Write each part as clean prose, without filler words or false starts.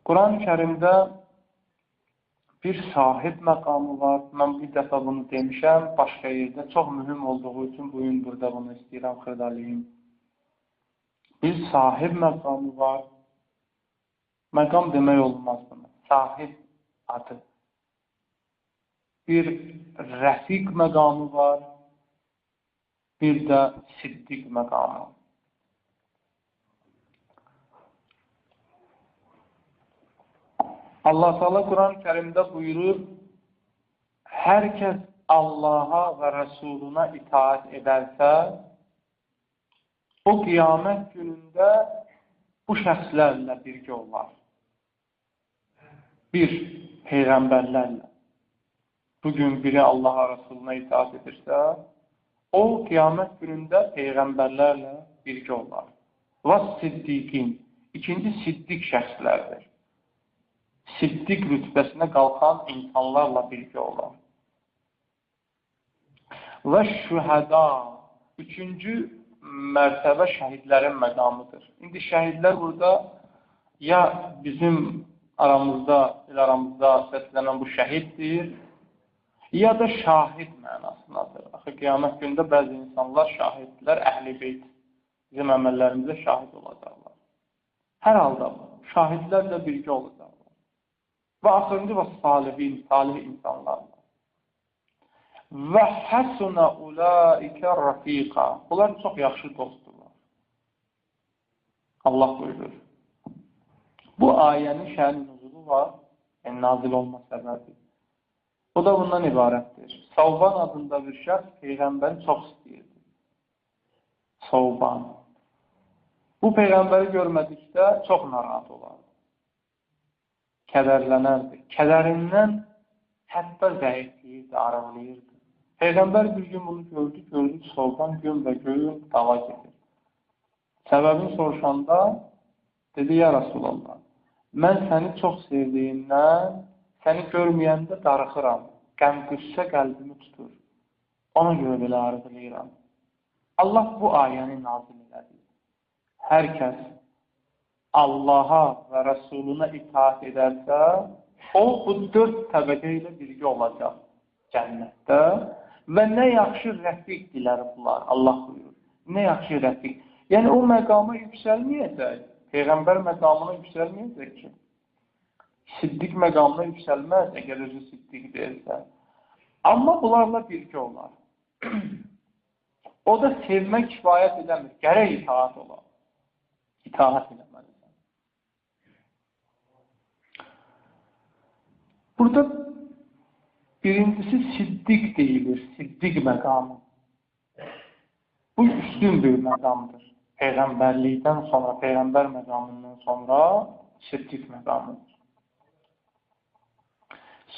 Quran-ı Kərimdə bir sahib məqamı var. Mən bir dəfə bunu demişəm, başqa yerdə çox mühüm olduğu üçün bugün burada bunu istəyirəm xırdalayayım. Bir sahib məqamı var. Məqam demək olmaz buna. Sahib adı. Bir rəfiq məqamı var. Bir də siddiq məqamı. Allah Teala Quran-ı Kərimdə buyurur, hər kəs Allaha və Rəsuluna itaat edərsə, o qiyamət günündə bu şəxslərlə birgə olar. Bir, peyğəmbərlərlə. Bugün biri Allaha, Rəsuluna itaat edirsə, o qiyamət günündə peyğəmbərlərlə birgə olar. Və siddiqin. İkinci, siddiq şəxslərdir. Siddiq rütbəsinə qalxan insanlarla birgə olar. Və şühəda. Üçüncü mərtəbə şəhidlərin məqamıdır. İndi şəhidlər burada ya bizim aramızda səslənən bu şəhiddir, ya da şahid mənasındadır. Axı, qiyamət gündə bəzi insanlar şahidlər, əhl-i beyt bizim əməllərimizə şahid olacaqlar. Hər halda şahidlərlə birgə olacaqlar. Və axırıncı və salihin, salih insanlarla. Və həsunə ulaikə rəfiqa. Bunlar çox yaxşı dostdurlar. Allah buyurur. Bu ayənin şənin nüzulu var, nazil olma səbəbi. O da bundan ibarətdir. Savban adında bir şəxs Peyğəmbəri çox istəyirdi. Savban. Bu Peyğəmbəri görmədikdə çox narahat olardı. Kədərlənərdi. Kədərindən hətta zəifliyirdi, arıqlayırdı. Peyğəmbər bir gün bunu gördü, Savban gün və gün dava gedir. Səbəbini soruşanda dedi, ya Rasulallah, mən səni çox sevdiyindən səni görməyəndə darıxıram, qəm-qüssə qəlbimi tutur. Ona görə belə arıqlayıram. Allah bu ayəni nazil elədi. Hər kəs Allaha və Rəsuluna itaat edərsə, o bu 4 təbəqə ilə birgə olacaq cənnətdə və nə yaxşı rəfiqdirlər bunlar, Allah buyurur. Nə yaxşı rəfiq. Yəni, o məqama yüksəlməyəcək, Peyğəmbər məqamına yüksəlməyəcək ki. Siddiq məqamına yüksəlməz, əgər özü siddiq deyilsə. Amma bunlarla birgə olar. O da sevmək kifayət edəmir, gərək itaat olar. İtaat edəməlisən. Burada birincisi siddiq deyilir, siddiq məqamı. Bu üstün bir məqamdır. Peyğəmbərlikdən sonra, Peyğəmbər məqamından sonra siddiq məqamıdır.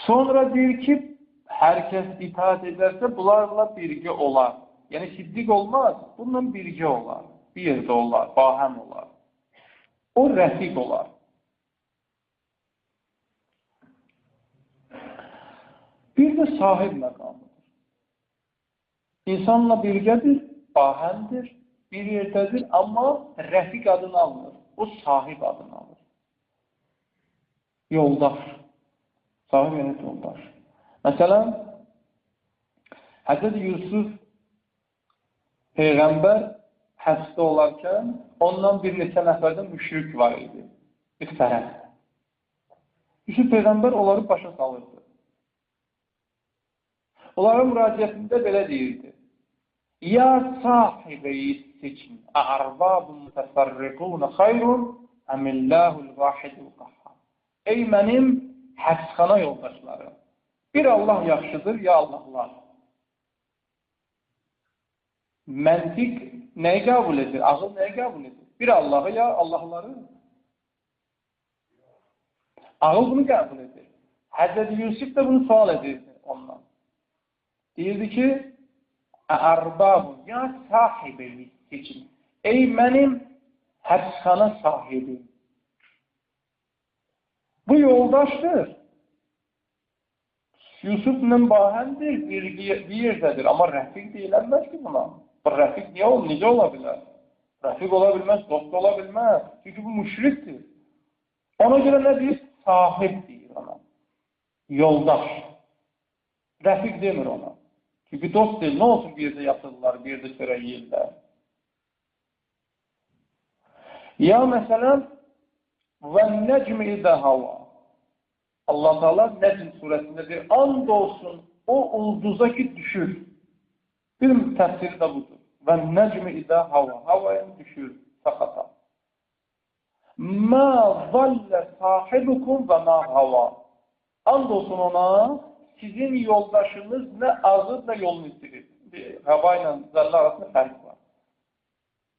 Sonra deyir ki, hər kəs itaat edərsə, bunlarla birgə olar. Yəni, siddiq olmaz, bununla birgə olar. Bir yerdə olar, bahəm olar. O rəfiq olar. Bir də sahib məqamıdır. İnsanla birgədir, bahəmdir, bir yerdədir, amma rəfiq adını almır. O sahib adını alır. Yoldaş. Sahib yəni yoldaş. Məsələn, Həzrət Yusuf Peyğəmbər həbsdə olarkən ondan bir neçə nəfərdən müşrik var idi. Bir tərəf. Yusuf Peyğəmbər onları başa salırdı. Onların müraciətində belə deyirdi. Ya sahibəyi seçin, ərbabun təsərriqunə xayrun, əmillahul vahidul qahhar. Ey mənim həbsxana yoldaşları, bir Allah yaxşıdır, ya Allahlar. Məntiq nəyi qəbul edir? Ağıl nəyi qəbul edir? Bir Allahı, ya Allahları. Ağıl bunu qəbul edir. Həzrət Yusuf da bunu sual edirdi ondan. Deyirdi ki, ərbabun, ya sahibəyi seçin. Ey mənim həbsxana sahibim. Bu yoldaşdır. Yusufla bahəmdir, bir yerdədir. Amma rəfiq deyilənməz ki buna. Bu rəfiq necə ola bilər? Rəfiq ola bilməz, dost ola bilməz. Çünki bu müşrikdir. Ona görə nə deyir? Sahib deyir ona. Yoldaş. Rəfiq demir ona. Çünki dost deyil. Nə olsun bir yerdə yatırlar, bir yerdə çörək yeyirlər. Ya məsələn, və nəcmi idə hava. Allah Teala Necm surəsində deyir, and olsun o ulduza ki düşür. Bir təfsiri də budur. Və nəcmi idə hava. Havaya düşür, sakata. Mə zallə sahibukum və mə hava. And olsun ona, sizin yoldaşınız nə azır, nə yolunu istirir. Hava ilə zəllə arasında fərq var.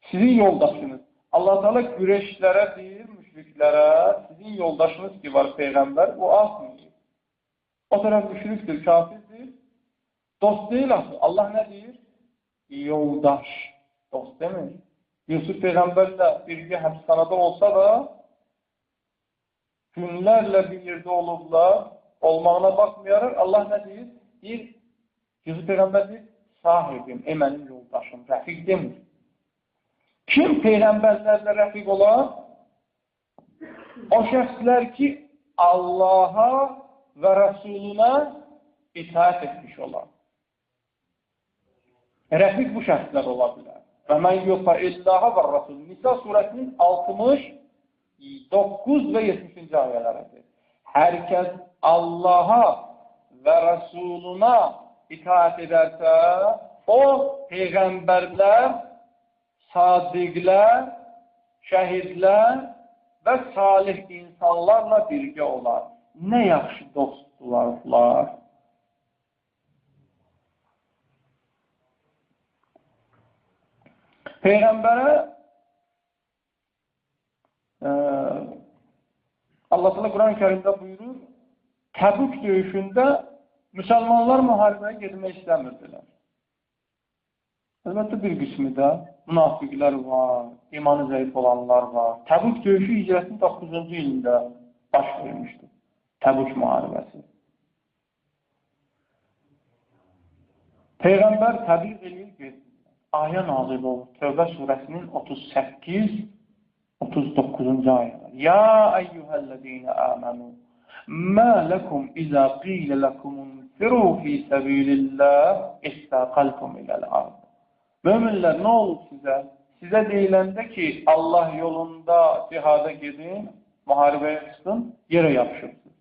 Sizin yoldaşınız. Allah Teala güreşlərə deyir, müşriklərə, sizin yoldaşınız ki var Peyğəmbər, o azmıyır. O tərəf müşrikdir, kafirdir. Dost deyil aslında. Allah nə deyir? Yoldaş. Dost demir. Yusuf Peyğəmbərlə birgə həbsxanada olsa da, günlərlə bir yerdə olublar, olmağına baxmayaraq, Allah nə deyir? Deyir, Yusuf Peyğəmbər deyir, sahibim, mənim yoldaşım, rəfiq demir. Kim Peyğəmbərlərlə rəfiq olar? O şəxslər ki, Allaha və Rəsuluna itaət etmiş olar. Rəfiq bu şəxslər ola bilər. Və mən yoxsa illaha və Rasul. Nisa surəsinin 69 və 70-ci ayələridir. Hər kəs Allaha və Rəsuluna itaət edərsə, o Peyğəmbərlər, sadiqlər, şəhidlər və salih insanlarla birgə olar. Nə yaxşı dostdularlar. Peyğəmbərə Allah Teala Quran-ı Kərimdə buyurur, Təbük döyüşündə müsəlmanlar müharibəyə getmək istəmirdilər. Əlbəttə bir qismi də münafiqlər var, imanı zəif olanlar var. Təbük döyüşü hicrətin 9-cu ilində baş vermişdir. Təbük müharibəsi. Peyğəmbər təbliğ eləyir ki, ayə nazil olur. Tövbə surəsinin 38-39-cu ayələr. Ya eyyuhəl-ləzīnə əmənu mə ləkum izə qilə ləkumun firu fi səbililləh istəqəltum iləl-ard. Möminlər, nə olub sizə? Sizə deyiləndə ki, Allah yolunda cihada gedin, müharibəyə çıxın, yerə yapışırsınız.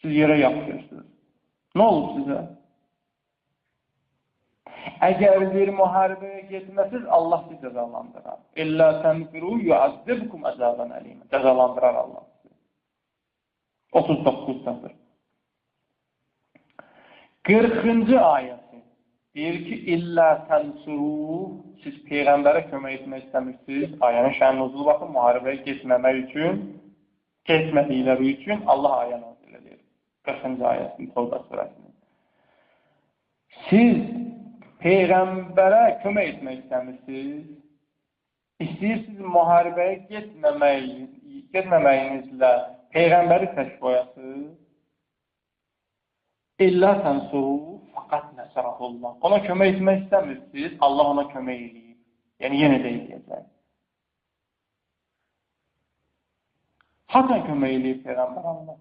Siz yerə yapışırsınız. Nə olub sizə? Əgər bir müharibəyə getməsiz, Allah sizi cəzalandırar. İllə tənfiru yuəzzibkum əzəbən əlimə. Cəzalandırar Allah sizi. 39 səfir. 40-cı ayəsi deyir ki, illə tənsuru, siz Peyğəmbərə kömək etmək istəmirsiniz. Ayənin şənin uzulu baxın, müharibəyə getməmək üçün, getmədikləri üçün Allah ayə nazil edir. 40-cı ayəsinin Tövbə surəsinin. Siz Peyğəmbərə kömək etmək istəmirsiniz. İstəyirsiniz müharibəyə getməməyinizlə Peyğəmbəri təşk qoyasınız. İllə tənsuru fəqət nəsərəhullah. Ona kömək etmək istəmirsiniz, Allah ona kömək edeyim. Yəni, yenə də edəcək. Haçan kömək edeyim Peyğəmbər Allah?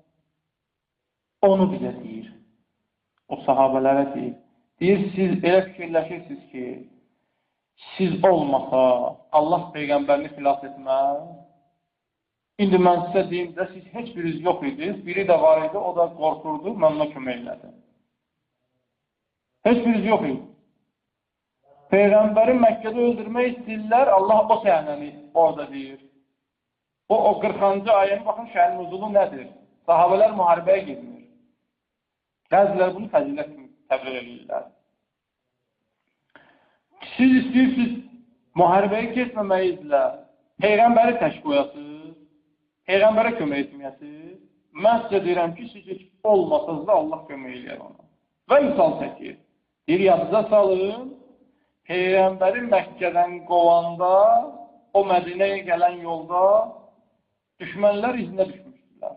Onu bizə deyir. O sahabələrə deyir. Deyir, siz elə fikirləşirsiniz ki, siz olmasa Allah Peyğəmbərini xilas etməz. İndi mən sizə deyim də, siz heç biriniz yox idiniz, biri də var idi, o da qorxurdu, mən ona kömək elədim. Heç biriniz yox idi. Peyğəmbəri Məkkədə öldürmək istəyirlər, Allah o səhnəni orada deyir. O 40-cı ayəni, baxın, şəhərin uzulu nədir? Sahabələr müharibəyə getmir. Bəzilər bunu fəzilət kimi təbliğ edirlər. Siz istəyirsiniz müharibəyə getməməyizlə Peyğəmbəri təşk qoyasınız, Peyğəmbərə kömək etməyəsiniz. Mən sizə deyirəm ki, siz heç olmasınız da Allah kömək eləyər ona. Və misal çəkir. Bir yadınıza salın, Peyğəmbəri Məkkədən qovanda, o Mədinəyə gələn yolda düşmənlər izinə düşmüşdülər.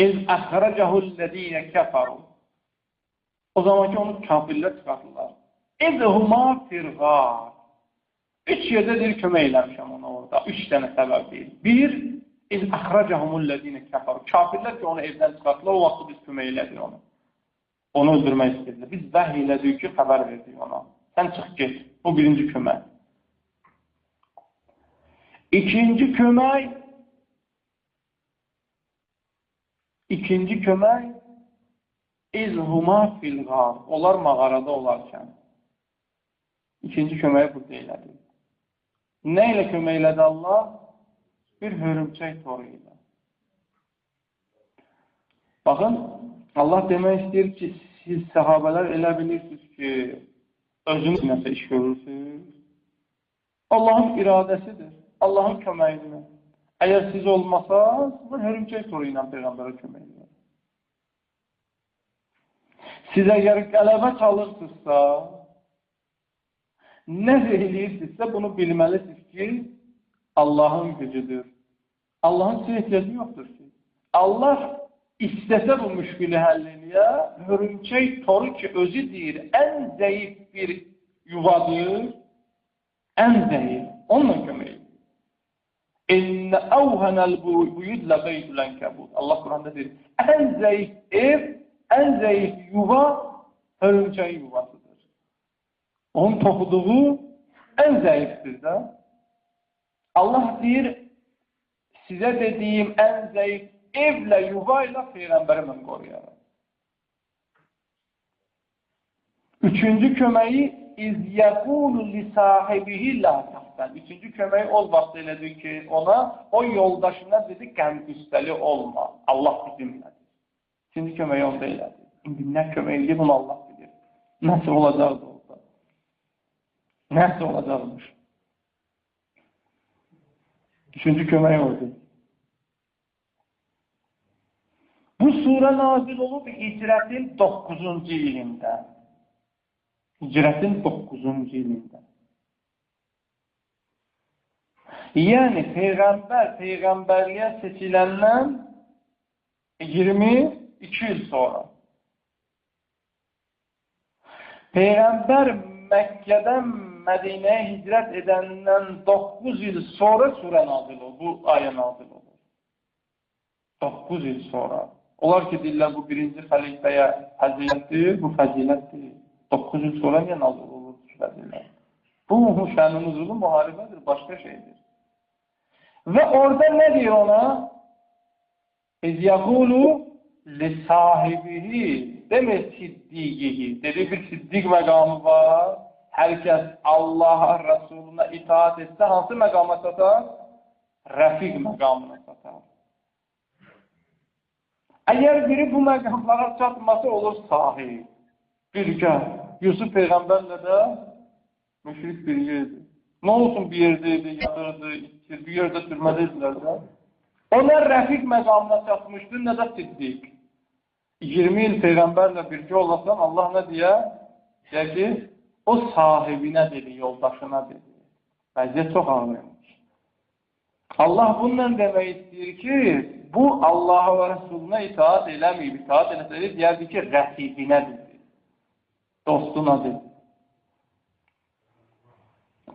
İz əxrəcəhullədiyyə kəfəru. O zaman ki, onu kafirlər çıxartırlar. İzhuma firqar. 3 yerdə deyir, kömək eləmişəm ona orada. 3 dənə səbəb deyir. Bir, İz əxrəcəhumullədinə kəfəru. Kafirlər ki, onu evdən çıxartdılar, o vaxtı biz kömək elədik onu. Onu öldürmək istədilər. Biz vəhiy elədik ki, xəbər verdik ona. Sən çıx get. Bu birinci kömək. İkinci kömək İzhuma fil ğar. Onlar mağarada olarkən. İkinci köməyi burada elədi. Nə ilə kömək elədi Allah? Bir hörümçək toru ilə. Baxın, Allah demək istəyir ki, siz səhabələr elə bilirsiniz ki, özünüz nəsə iş görürsünüz. Allahın iradəsidir. Allahın köməyinə. Əgər siz olmasaz, bu hörümçək toru ilə Peyğəmbərə kömək edir. Siz əgər qələbə çalırsınızsa, nə eləyirsinizsə, bunu bilməlisiniz ki, Allahın gücüdür. Allahın sizə ehtiyacı yoxdur ki. Allah istəsə bu müşkülü həll eləyə, hörümçək toru ki, özü deyir, ən zəif bir yuvadır, ən zəif, onunla kömək edir. İnnə əvhənəl buyudlə beydülən kəbud. Allah Quranda deyir, ən zəif ev, ən zəif yuva hörümçək yuvasıdır. Onun toxuduğu ən zəifdir də. Allah deyir, sizə dediyim ən zəif evlə, yuva ilə Peyğəmbəri mən qoruyarım. Üçüncü köməyi İz-yəqulu li-sahibihi la təxsən. Üçüncü köməyi o vaxt elədi ki, ona, o yoldaşına dedi, qəm-qüstəli olma. Allah bizimlədir. Üçüncü köməyi onda elədi. İndi nə kömək edir, bunu Allah bilir. Nəsə olacaqdı olsa. Nəsə olacaqmış. Üçüncü kömək oldu. Bu surə nazil olub Hicrətin 9-cu ilində. Hicrətin 9-cu ilində. Yəni, Peyğəmbərliyə seçiləndən 22 il sonra. Peyğəmbər Məkkədən Mədinəyə hicrət edəndən 9 il sonra surə nazil olur, bu ayə nazil olur. 9 il sonra. Onlar ki, deyirlər, bu birinci xəlifəyə fəzilətdir, bu fəzilətdir. 9 il sonra niyə nazil olur fəzilət? Bu, şənin uzulu müharibədir, başqa şeydir. Və orada nə deyir ona? İz-yəqulu li-sahibihi, demir siddiqihi. Dedi, bir siddiq məqamı var. Hər kəs Allaha, Rəsuluna itaat etsə, hansı məqama satar? Rəfiq məqamına satar. Əgər biri bu məqamlara çatması olur sahib. Birgə, Yusuf Peyğəmbərlə də müşrik bir yerdir. Nə olsun bir yerdəydi, yadırdı, içir, bir yerdə sürmədəydilər də. O nə rəfiq məqamına çatmışdır, nə də siddiq. 20 il Peyğəmbərlə birgə olasan, Allah nə deyə? Deyək ki, o sahibinə dedi, yoldaşına dedi. Vəziyyət çox ağırmış. Allah bununla demək istəyir ki, bu Allaha və Rəsuluna itaat eləməyib, itaat eləsəydi, deyərdi ki, rəfibinə dedi, dostuna dedi.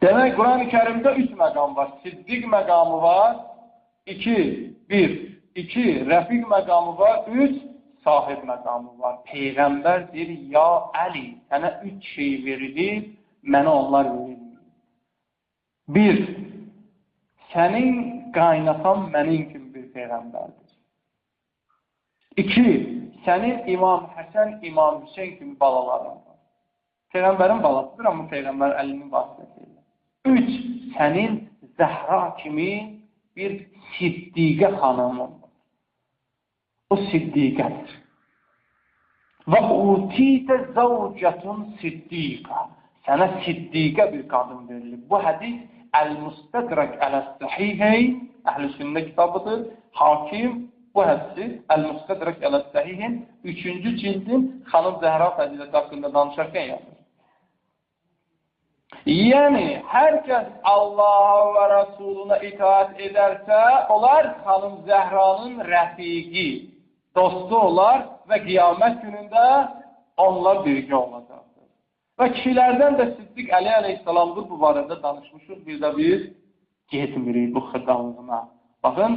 Demək, Quran-ı Kərimdə 3 məqam var. Siddiq məqamı var, 2, rəfiq məqamı var, 3, sahib məqamı var. Peyğəmbər deyir, ya Əli, sənə 3 şey verilir, mənə onlar verilmir. 1, sənin qaynatan mənim kimi bir Peyğəmbərdir. 2, sənin İmam Həsən, İmam Hüseyin kimi balaların var. Peyğəmbərin balasıdır, amma Peyğəmbər Əlinin vasitəsidir. 3, sənin Zəhra kimi bir siddiqə xanımın var. O siddiqədir. Və utitə zəvcətun siddiqə. Sənə siddiqə bir qadın verilir. Bu hədis Əl-Müstədrək Əl-Səhiheyn, Əhl-i Sünnə kitabıdır. Hakim bu hədisi Əl-Müstədrək Əl-Səhiheyn 3-cü cildin xanım Zəhra fəziləti haqqında danışarkən yazır. Yəni, hər kəs Allaha və Rəsuluna itaat edərsə, onlar xanım Zəhranın rəfiqi, dostu olar və qiyamət günündə onlar birgə olacaqdır. Və kişilərdən də Siddiq Əli əleyhissalamdır, bu barədə danışmışıq, bir də biz getmirik bu xıdalığına. Baxın,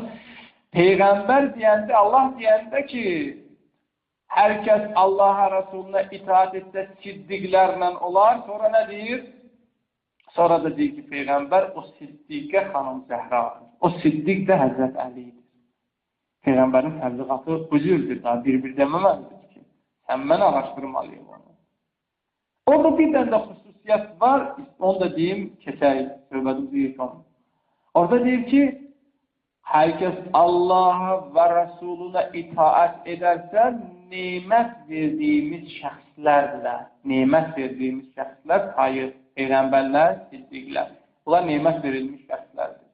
Peyğəmbər deyəndə, Allah deyəndə ki, hər kəs Allaha, Rasuluna itaat etsə siddiqlərlə olar. Sonra nə deyir? Sonra da deyir ki, Peyğəmbər o siddiqə xanım Zəhradır. O siddiq də Həzrət Əlidir. Peyğəmbərin təbliğatı üzürdür, daha bir deməməlidir ki, sən mən araşdırmalıyım onu. Orada bir dənə də xüsusiyyət var, onu da deyim, keçək, söhbətim deyir onu. Orada deyir ki, hər kəs Allaha və Rasuluna itaat edərsə, nemət verdiyimiz şəxslər sayır. Peyğəmbərlər, siddiqlər. Bunlar nemət verilmiş şəxslərdir.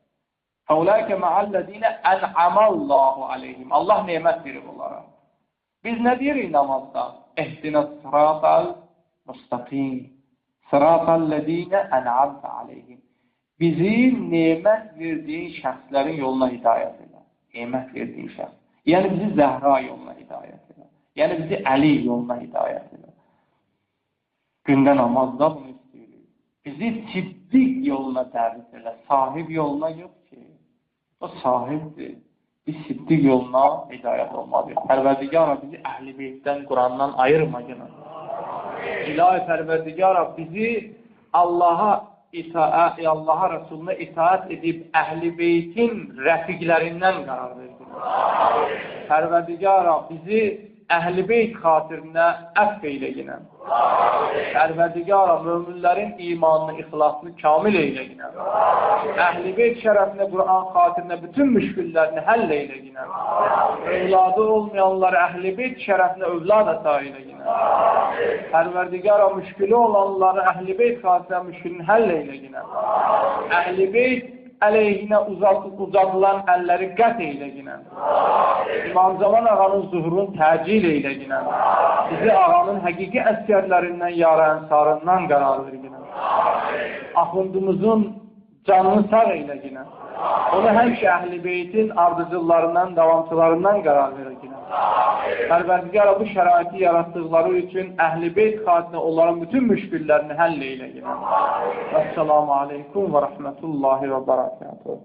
Fəulaikə mə'əllədinə ən'amallahu aleyhim. Allah nemət verir onlara. Biz nə deyirik namazda? Ehdinə sıratal müstəqim. Sıratallədinə ən'amtə aleyhim. Bizi nemət verdiyin şəxslərin yoluna hidayət edə. Nemət verdiyin şəxs. Yəni bizi Zəhra yoluna hidayət edə. Yəni bizi Əli yoluna hidayət edə. Gündə namazda bunu istəyirik. Bizi siddiq yoluna dəvət edə. Sahib yoluna yox ki. O sahibdir. Biz siddiq yoluna hidayət olmalıyıq. Pərverdigara bizi Əhl-i Beytdən, Qurandan ayırma gənə. İlahi Pərverdigara bizi Allaha Rasuluna itaat edib Əhl-i Beytin rəfiqlərindən qərar verdir. Pərverdigara bizi Əhl-i Beyt xatirinə əfv eylə ginən. Pərverdigara möminlərin imanını, ixlasını kamil eylə ginən. Əhl-i Beyt şərəfinə, Quran xatirinə bütün müşküllərini həll eylə ginən. Övladı olmayanları Əhl-i Beyt şərəfinə övlad əta eylə ginən. Pərverdigara müşkülü olanları Əhl-i Beyt xatirinə müşkülünü həll eylə ginən. Əhl-i Beyt əleyhinə uzadılan əlləri qət eylə ginən. İmam Zaman ağanın zuhurunu təcil eylə ginən. Bizi ağanın həqiqi əskərlərindən, yara ənsarından qərar ver ginən. Axundumuzun canını sağ eylə ginən. Onu həmişə Əhl-i Beytin ardıcıllarından, davamçılarından qərar ver ginən. Pərverdigara bu şəraiti yaratdıqları üçün Əhl-i Beyt xatirinə onların bütün müşküllərini həll eylə ginən. Əssalamu aleykum və rəhmətullahi və barakatuhu.